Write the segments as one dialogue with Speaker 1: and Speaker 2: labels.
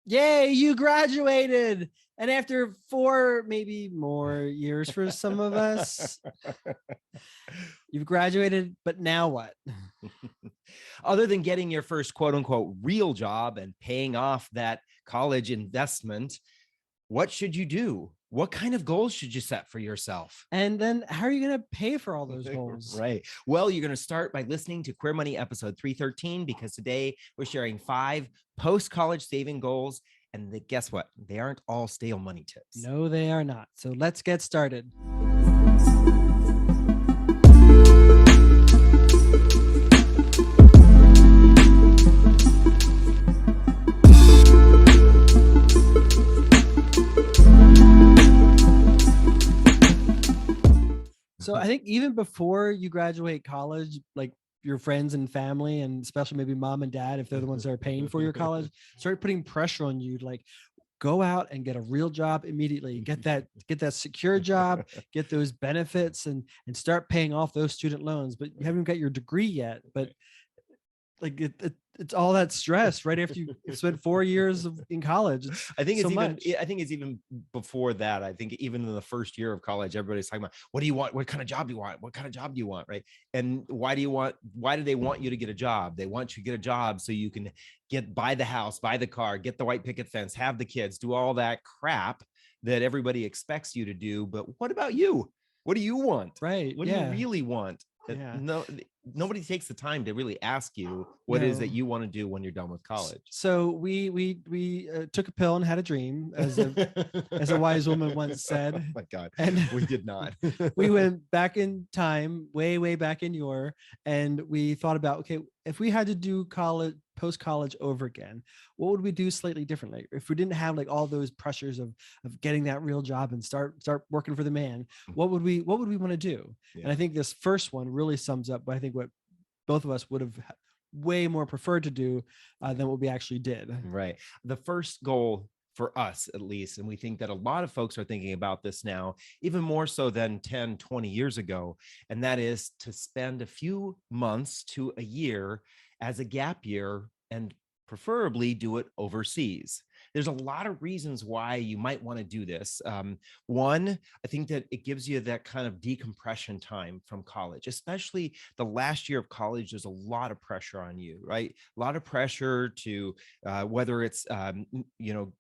Speaker 1: Yay, you graduated. And after 4, maybe more years for some of us, you've graduated, but now what?
Speaker 2: Other than getting your first quote unquote real job and paying off that college investment, what should you do? What kind of goals should you set for yourself?
Speaker 1: And then how are you going to pay for all those goals?
Speaker 2: Right. Well, you're going to start by listening to Queer Money episode 313, because today we're sharing 5 post-college saving goals. And guess what? They aren't all stale money tips.
Speaker 1: No, they are not. So let's get started. So I think even before you graduate college, like your friends and family, and especially maybe mom and dad, if they're the ones that are paying for your college, start putting pressure on you, like go out and get a real job immediately, get that secure job, get those benefits, and start paying off those student loans. But you haven't got your degree yet, but like it's all that stress right after you spent 4 years in college.
Speaker 2: I think
Speaker 1: so
Speaker 2: it's even before that. I think even in the first year of college, everybody's talking about, what do you want? What kind of job do you want? What kind of job do you want? Right. And why do they want you to get a job? They want you to get a job so you can buy the house, buy the car, get the white picket fence, have the kids, do all that crap that everybody expects you to do. But what about you? What do you want?
Speaker 1: Right.
Speaker 2: What do you really want?
Speaker 1: Yeah.
Speaker 2: No, nobody takes the time to really ask you what it is that you want to do when you're done with college.
Speaker 1: So we took a pill and had a dream, as a wise woman once said.
Speaker 2: Oh my God,
Speaker 1: and
Speaker 2: we did not.
Speaker 1: We went back in time, way back in and we thought about, okay, if we had to do post college over again, what would we do slightly differently? If we didn't have like all those pressures of getting that real job and start working for the man, what would we want to do? Yeah. And I think this first one really sums up, I think, what both of us would have way more preferred to do than what we actually did.
Speaker 2: Right. The first goal for us, at least, and we think that a lot of folks are thinking about this now, even more so than 10, 20 years ago, and that is to spend a few months to a year as a gap year, and preferably do it overseas. There's a lot of reasons why you might want to do this. One, I think that it gives you that kind of decompression time from college, especially the last year of college. There's a lot of pressure on you, right? A lot of pressure to whether it's,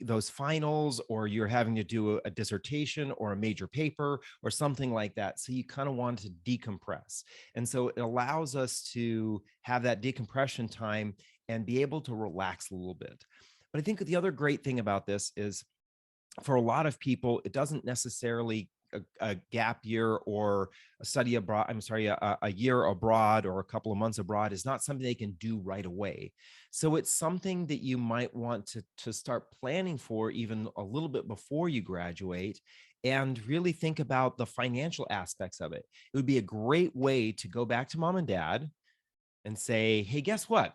Speaker 2: those finals, or you're having to do a dissertation or a major paper or something like that. So you kind of want to decompress. And so it allows us to have that decompression time and be able to relax a little bit. But I think the other great thing about this is, for a lot of people, it doesn't necessarily a gap year or a study abroad, a year abroad or a couple of months abroad is not something they can do right away. So it's something that you might want to start planning for even a little bit before you graduate, and really think about the financial aspects of it. It would be a great way to go back to mom and dad and say, hey, guess what?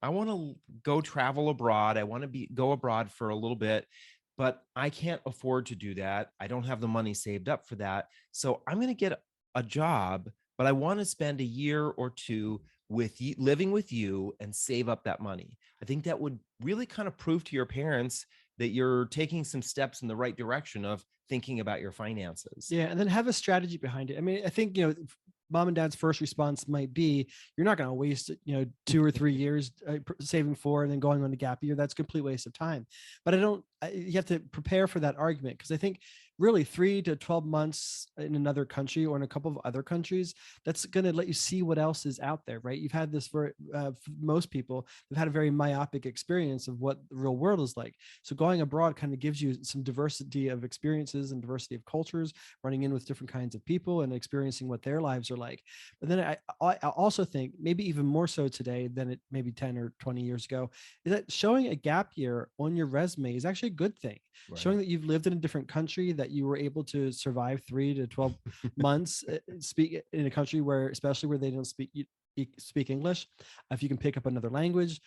Speaker 2: I want to go travel abroad. I want to go abroad for a little bit, but I can't afford to do that. I don't have the money saved up for that. So I'm going to get a job, but I want to spend a year or two with you, living with you, and save up that money. I think that would really kind of prove to your parents that you're taking some steps in the right direction of thinking about your finances.
Speaker 1: Yeah. And then have a strategy behind it. I mean, I think, mom and dad's first response might be, you're not going to waste 2 or 3 years saving for and then going on a gap year. That's a complete waste of time. But you have to prepare for that argument, because I think really 3 to 12 months in another country or in a couple of other countries, that's going to let you see what else is out there, right? You've had this for most people, they've had a very myopic experience of what the real world is like. So going abroad kind of gives you some diversity of experiences and diversity of cultures, running in with different kinds of people and experiencing what their lives are like. But then I also think, maybe even more so today than it maybe 10 or 20 years ago, is that showing a gap year on your resume is actually a good thing. Right. Showing that you've lived in a different country, that you were able to survive 3 to 12 months, speak in a country especially where they don't speak English. If you can pick up another language,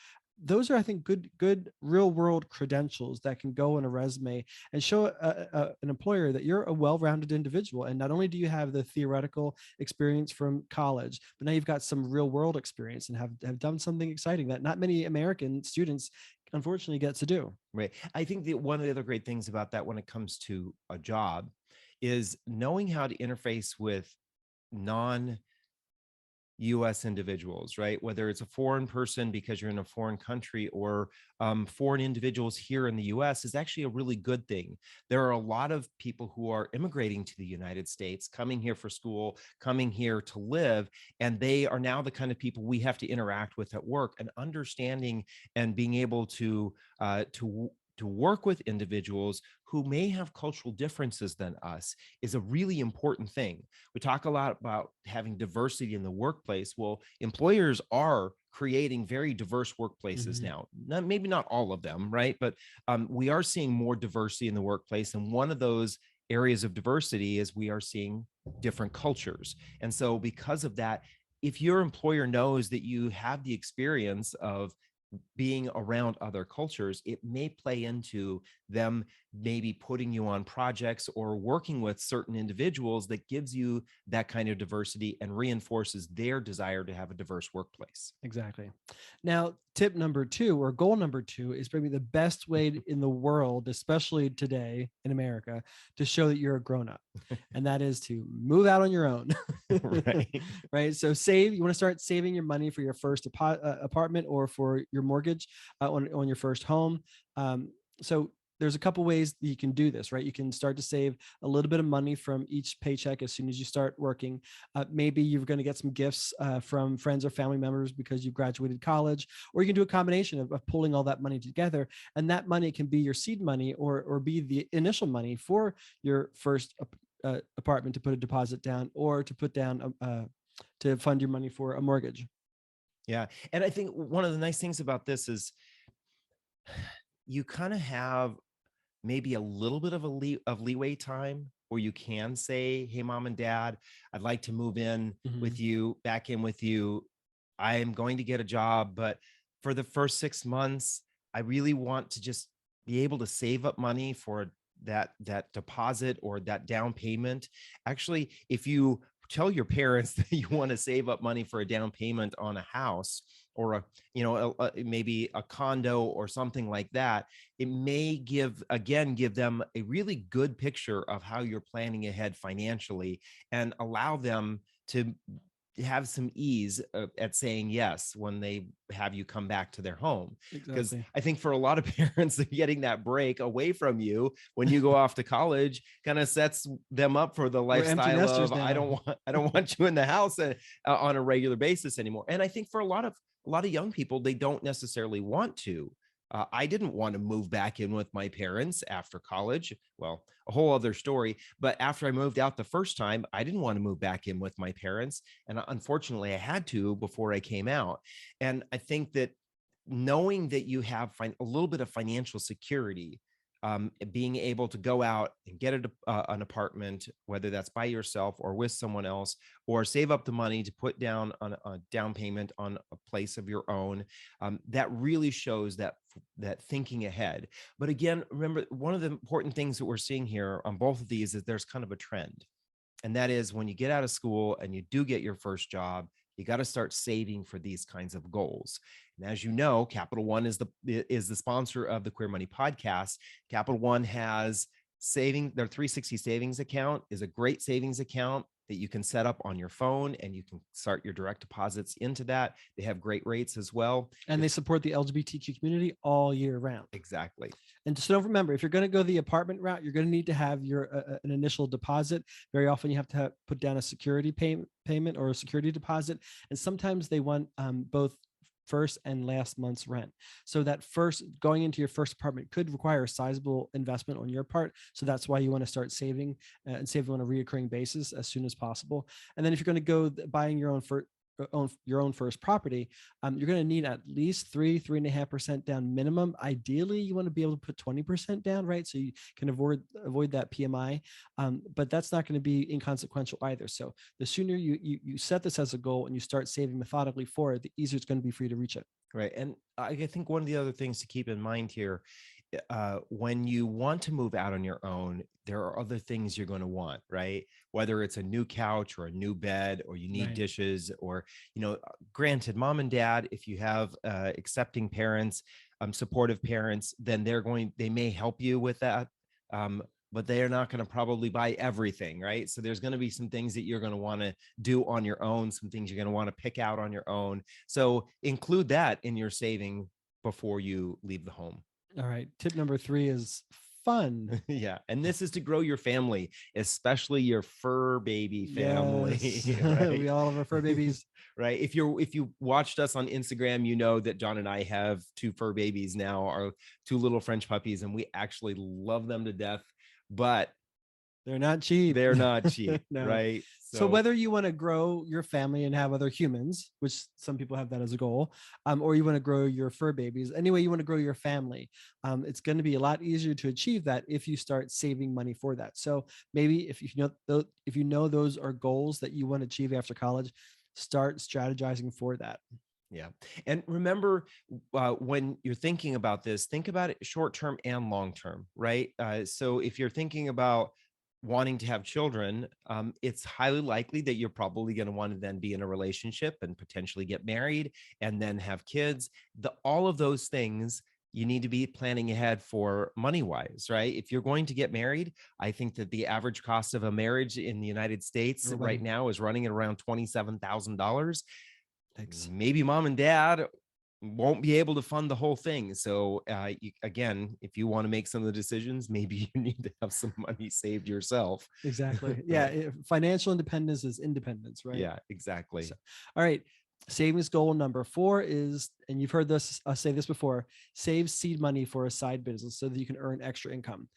Speaker 1: those are, I think, good real world credentials that can go in a resume and show an employer that you're a well-rounded individual. And not only do you have the theoretical experience from college, but now you've got some real world experience and have done something exciting that not many American students unfortunately gets to do.
Speaker 2: Right. I think that one of the other great things about that when it comes to a job is knowing how to interface with non US individuals, right? Whether it's a foreign person because you're in a foreign country or foreign individuals here in the US is actually a really good thing. There are a lot of people who are immigrating to the United States, coming here for school, coming here to live, and they are now the kind of people we have to interact with at work, and understanding and being able to work with individuals who may have cultural differences than us is a really important thing. We talk a lot about having diversity in the workplace. Well, employers are creating very diverse workplaces
Speaker 1: Mhm.
Speaker 2: now. Maybe not all of them, right? But we are seeing more diversity in the workplace. And one of those areas of diversity is we are seeing different cultures. And so, because of that, if your employer knows that you have the experience of being around other cultures, it may play into them maybe putting you on projects or working with certain individuals that gives you that kind of diversity and reinforces their desire to have a diverse workplace.
Speaker 1: Exactly. Now, tip number two or goal number two is probably the best way in the world, especially today in America, to show that you're a grown up. And that is to move out on your own.
Speaker 2: Right.
Speaker 1: Right. So save, you want to start saving your money for your first apartment or for your mortgage on your first home. So there's a couple ways that you can do this, right? You can start to save a little bit of money from each paycheck as soon as you start working. Maybe you're going to get some gifts from friends or family members because you graduated college, or you can do a combination of pulling all that money together. And that money can be your seed money or be the initial money for your first apartment to put a deposit down or to put down to fund your money for a mortgage.
Speaker 2: Yeah. And I think one of the nice things about this is you kind of have maybe a little bit of leeway time where you can say, hey, mom and dad, I'd like to move in with
Speaker 1: Mhm.
Speaker 2: you, back in with you. I am going to get a job, but for the first 6 months, I really want to just be able to save up money for that deposit or that down payment. Actually, if you tell your parents that you want to save up money for a down payment on a house or maybe a condo or something like that, it may give them a really good picture of how you're planning ahead financially and allow them to have some ease at saying yes when they have you come back to their home. Because
Speaker 1: Exactly.
Speaker 2: I think for a lot of parents, getting that break away from you when you go off to college kind of sets them up for the
Speaker 1: We're empty
Speaker 2: lifestyle
Speaker 1: nesters
Speaker 2: of
Speaker 1: now.
Speaker 2: I don't want you in the house on a regular basis anymore. And I think for a lot of young people, they don't necessarily want to. I didn't want to move back in with my parents after college. Well, a whole other story. But after I moved out the first time, I didn't want to move back in with my parents. And unfortunately, I had to before I came out. And I think that knowing that you have a little bit of financial security, being able to go out and get an apartment, whether that's by yourself or with someone else, or save up the money to put down on a down payment on a place of your own, that really shows that thinking ahead. But again, remember, one of the important things that we're seeing here on both of these is there's kind of a trend. And that is when you get out of school and you do get your first job, you got to start saving for these kinds of goals. And as you know, Capital One is the sponsor of the Queer Money podcast. Capital One has their 360 savings account is a great savings account that you can set up on your phone and you can start your direct deposits into that. They have great rates as well.
Speaker 1: And they support the LGBTQ community all year round.
Speaker 2: Exactly.
Speaker 1: And just don't remember, if you're going to go the apartment route, you're going to need to have your an initial deposit. Very often, you have to put down a security payment or a security deposit, and sometimes they want both first and last month's rent. So that first going into your first apartment could require a sizable investment on your part. So that's why you want to start saving and saving on a reoccurring basis as soon as possible. And then if you're going to go buying your own first property, you're going to need at least 3.5% down minimum. Ideally, you want to be able to put 20% down, right? So you can avoid that PMI, but that's not going to be inconsequential either. So the sooner you set this as a goal and you start saving methodically for it, the easier it's going to be for you to reach it.
Speaker 2: Right. And I think one of the other things to keep in mind here, when you want to move out on your own, there are other things you're going to want, right? Whether it's a new couch or a new bed, or you need
Speaker 1: Right.
Speaker 2: dishes, or, granted, mom and dad, if you have accepting parents, supportive parents, then they may help you with that. But they are not going to probably buy everything, right? So there's going to be some things that you're going to want to do on your own, some things you're going to want to pick out on your own. So include that in your saving before you leave the home.
Speaker 1: All right. Tip number 3 is fun.
Speaker 2: Yeah. And this is to grow your family, especially your fur baby family.
Speaker 1: Yes.
Speaker 2: Right.
Speaker 1: We all have our fur babies.
Speaker 2: Right. If you watched us on Instagram, you know that John and I have 2 fur babies now, our 2 little French puppies, and we actually love them to death, but
Speaker 1: They're not cheap.
Speaker 2: they're not cheap.
Speaker 1: No.
Speaker 2: Right.
Speaker 1: So whether you want to grow your family and have other humans, which some people have that as a goal, or you want to grow your fur babies, anyway, you want to grow your family, it's going to be a lot easier to achieve that if you start saving money for that. So maybe if you know those are goals that you want to achieve after college, start strategizing for that.
Speaker 2: Yeah. And remember, when you're thinking about this, think about it short term and long term, right? So if you're thinking about wanting to have children, it's highly likely that you're probably going to want to then be in a relationship and potentially get married and then have kids. All of those things you need to be planning ahead for money wise, right? If you're going to get married, I think that the average cost of a marriage in the United States right now is running at around $27,000. Maybe mom and dad won't be able to fund the whole thing. So again, if you want to make some of the decisions, maybe you need to have some money saved yourself.
Speaker 1: Exactly. Yeah. Financial independence is independence, right?
Speaker 2: Yeah, exactly.
Speaker 1: So, all right. Savings goal number 4 is, and you've heard this, say this before, save seed money for a side business so that you can earn extra income.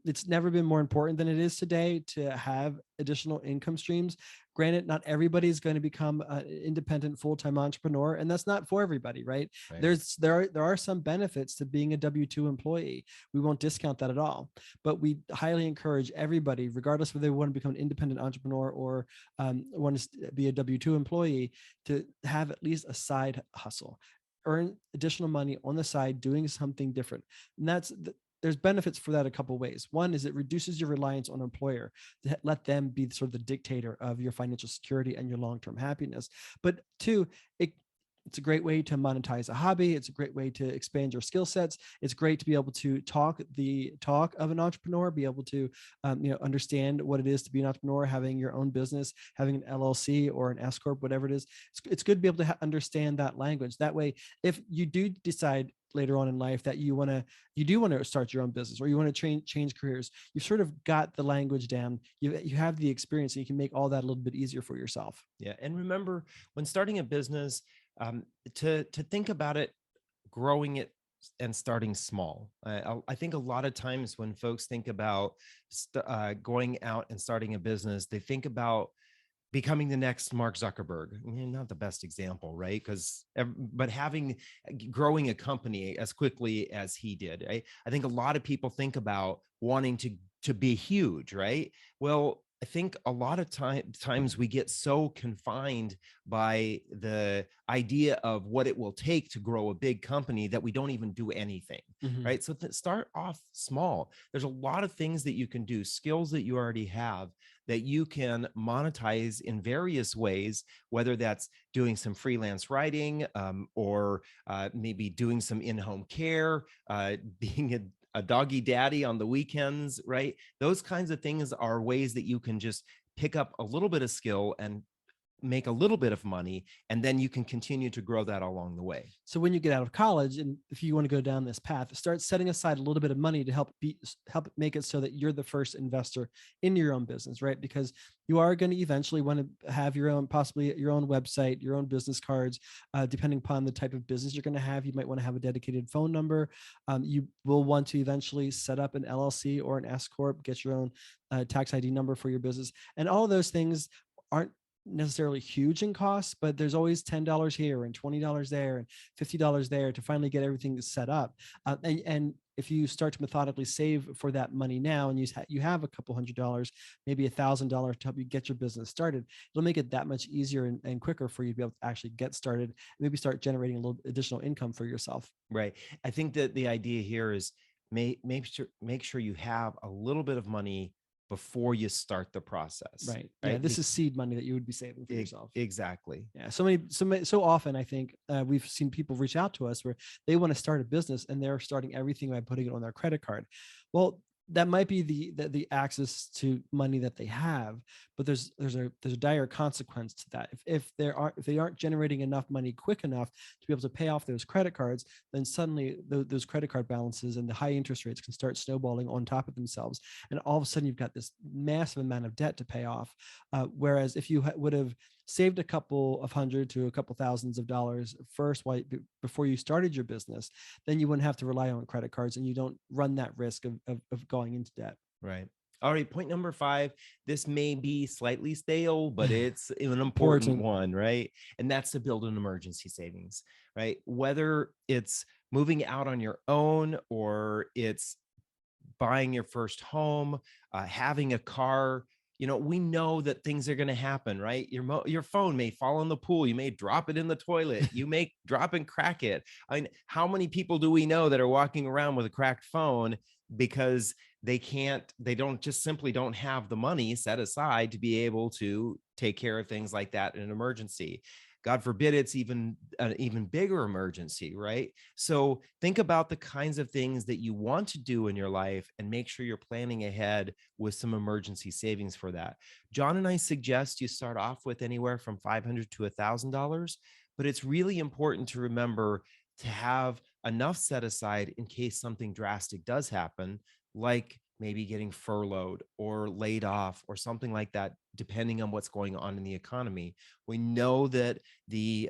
Speaker 1: It's never been more important than it is today to have additional income streams. Granted, not everybody is going to become an independent full-time entrepreneur, and that's not for everybody, right? There are some benefits to being a W-2 employee. We won't discount that at all, but we highly encourage everybody, regardless whether they want to become an independent entrepreneur or want to be a W-2 employee, to have at least a side hustle, earn additional money on the side, doing something different. And there's benefits for that a couple of ways. One is it reduces your reliance on an employer to let them be sort of the dictator of your financial security and your long-term happiness. But 2, it's a great way to monetize a hobby. It's a great way to expand your skill sets. It's great to be able to talk the talk of an entrepreneur, be able to understand what it is to be an entrepreneur, having your own business, having an LLC or an S corp, whatever it is. It's good to be able to understand that language. That way, if you do decide later on in life that you do want to start your own business, or you want to change careers, you've sort of got the language down. You have the experience, and you can make all that a little bit easier for yourself.
Speaker 2: Yeah. And remember, when starting a business, to think about it, growing it and starting small. I think a lot of times when folks think about going out and starting a business, they think about becoming the next Mark Zuckerberg. Not the best example, right? But growing a company as quickly as he did, right? I think a lot of people think about wanting to be huge, right? Well, I think a lot of times we get so confined by the idea of what it will take to grow a big company that we don't even do anything, right? So start off small. There's a lot of things that you can do, skills that you already have that you can monetize in various ways, whether that's doing some freelance writing, or maybe doing some in-home care, being a doggy daddy on the weekends, right? Those kinds of things are ways that you can just pick up a little bit of skill and make a little bit of money, and then you can continue to grow that along the way.
Speaker 1: So when you get out of college, and if you want to go down this path, start setting aside a little bit of money to help make it so that you're the first investor in your own business, right? Because you are going to eventually want to have possibly your own website, your own business cards, depending upon the type of business you're going to have. You might want to have a dedicated phone number. You will want to eventually set up an LLC or an S corp, get your own tax ID number for your business, and all of those things aren't necessarily huge in costs, but there's always $10 here and $20 there and $50 there to finally get everything set up. And if you start to methodically save for that money now, and you have a couple $100, maybe $1,000 to help you get your business started, it'll make it that much easier and quicker for you to be able to actually get started and maybe start generating a little additional income for yourself.
Speaker 2: Right. I think that the idea here is make sure you have a little bit of money before you start the process.
Speaker 1: Right. Yeah. This is seed money that you would be saving for yourself.
Speaker 2: Exactly.
Speaker 1: Yeah. So often I think we've seen people reach out to us where they want to start a business and they're starting everything by putting it on their credit card. Well, that might be the access to money that they have, but there's a dire consequence to that. If they aren't generating enough money quick enough to be able to pay off those credit cards, then suddenly those credit card balances and the high interest rates can start snowballing on top of themselves, and all of a sudden you've got this massive amount of debt to pay off. Whereas if you would have saved a couple of hundred to a couple thousands of dollars first before you started your business, then you wouldn't have to rely on credit cards and you don't run that risk of going into debt.
Speaker 2: Right. All right. Point number 5. This may be slightly stale, but it's an important one, right? And that's to build an emergency savings, right? Whether it's moving out on your own or it's buying your first home, having a car, we know that things are going to happen, right? Your phone may fall in the pool. You may drop it in the toilet. You may drop and crack it. I mean, how many people do we know that are walking around with a cracked phone because they simply don't have the money set aside to be able to take care of things like that in an emergency? God forbid it's even an even bigger emergency, right? So think about the kinds of things that you want to do in your life and make sure you're planning ahead with some emergency savings for that. John and I suggest you start off with anywhere from $500 to $1,000, but it's really important to remember to have enough set aside in case something drastic does happen, like maybe getting furloughed or laid off or something like that, depending on what's going on in the economy. We know that the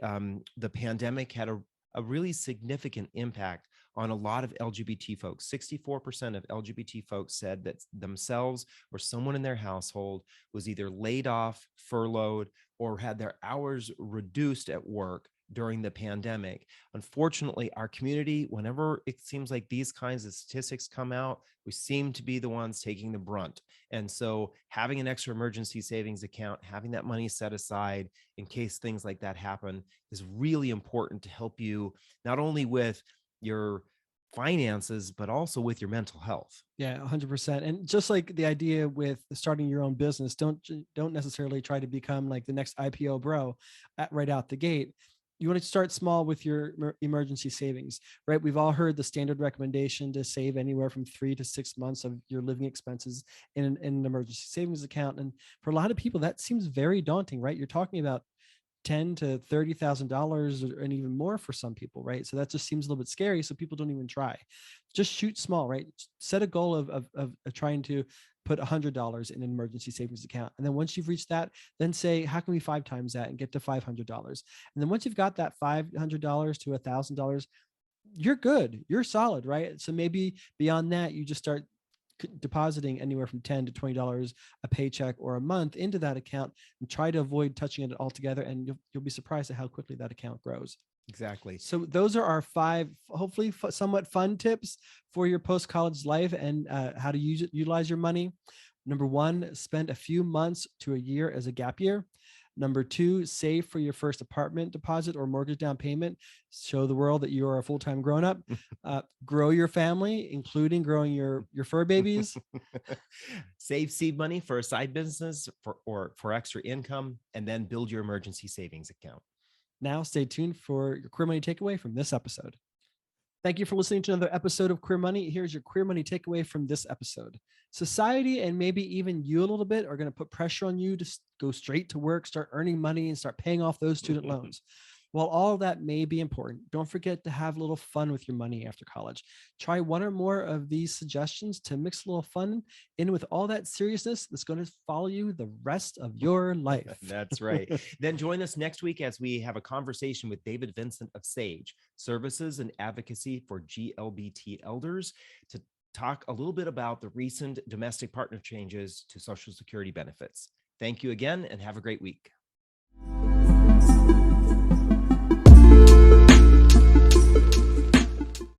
Speaker 2: pandemic had a really significant impact on a lot of LGBT folks. 64% of LGBT folks said that themselves or someone in their household was either laid off, furloughed, or had their hours reduced at work during the pandemic. Unfortunately, our community, whenever it seems like these kinds of statistics come out, we seem to be the ones taking the brunt. And so having an extra emergency savings account, having that money set aside in case things like that happen is really important to help you not only with your finances, but also with your mental health.
Speaker 1: Yeah, 100%. And just like the idea with starting your own business, don't necessarily try to become like the next IPO bro right out the gate. You want to start small with your emergency savings, right? We've all heard the standard recommendation to save anywhere from 3 to 6 months of your living expenses in an emergency savings account. And for a lot of people, that seems very daunting, right? You're talking about $10,000 to $30,000 and even more for some people, right? So that just seems a little bit scary. So people don't even try. Just shoot small, right? Set a goal of trying to put $100 in an emergency savings account. And then once you've reached that, then say, how can we 5 times that and get to $500? And then once you've got that $500 to $1,000, you're good. You're solid, right? So maybe beyond that, you just start depositing anywhere from $10 to $20 a paycheck or a month into that account and try to avoid touching it altogether. And you'll be surprised at how quickly that account grows.
Speaker 2: Exactly.
Speaker 1: So those are our 5, hopefully somewhat fun tips for your post-college life and how to utilize your money. Number 1, spend a few months to a year as a gap year. Number 2, save for your first apartment deposit or mortgage down payment. Show the world that you are a full-time grown-up. Grow your family, including growing your fur babies.
Speaker 2: Save seed money for a side business for extra income, and then build your emergency savings account.
Speaker 1: Now, stay tuned for your Queer Money takeaway from this episode. Thank you for listening to another episode of Queer Money. Here's your Queer Money takeaway from this episode. Society and maybe even you a little bit are going to put pressure on you to go straight to work, start earning money, and start paying off those student loans. While all of that may be important, don't forget to have a little fun with your money after college. Try one or more of these suggestions to mix a little fun in with all that seriousness that's going to follow you the rest of your life.
Speaker 2: That's right. Then join us next week as we have a conversation with David Vincent of SAGE, Services and Advocacy for GLBT Elders, to talk a little bit about the recent domestic partner changes to Social Security benefits. Thank you again and have a great week.